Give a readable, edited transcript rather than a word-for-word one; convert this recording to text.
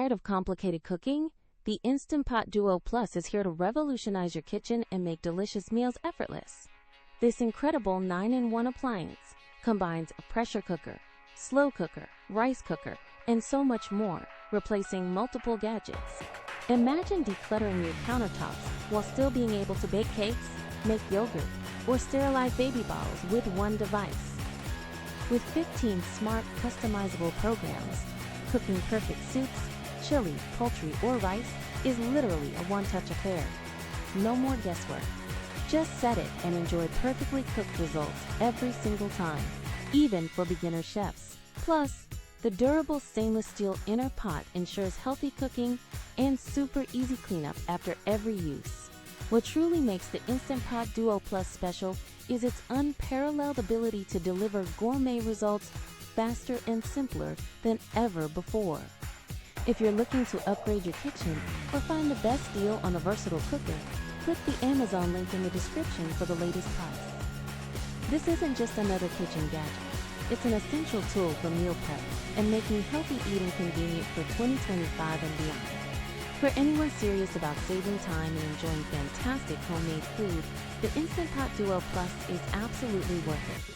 Tired of complicated cooking? The Instant Pot Duo Plus is here to revolutionize your kitchen and make delicious meals effortless. This incredible 9-in-1 appliance combines a pressure cooker, slow cooker, rice cooker, and so much more, replacing multiple gadgets. Imagine decluttering your countertops while still being able to bake cakes, make yogurt, or sterilize baby bottles with one device. With 15 smart, customizable programs, cooking perfect soups, chili, poultry, or rice is literally a one-touch affair. No more guesswork. Just set it and enjoy perfectly cooked results every single time, even for beginner chefs. Plus, the durable stainless steel inner pot ensures healthy cooking and super easy cleanup after every use. What truly makes the Instant Pot Duo Plus special is its unparalleled ability to deliver gourmet results faster and simpler than ever before. If you're looking to upgrade your kitchen or find the best deal on a versatile cooker, click the Amazon link in the description for the latest price. This isn't just another kitchen gadget. It's an essential tool for meal prep and making healthy eating convenient for 2025 and beyond. For anyone serious about saving time and enjoying fantastic homemade food, the Instant Pot Duo Plus is absolutely worth it.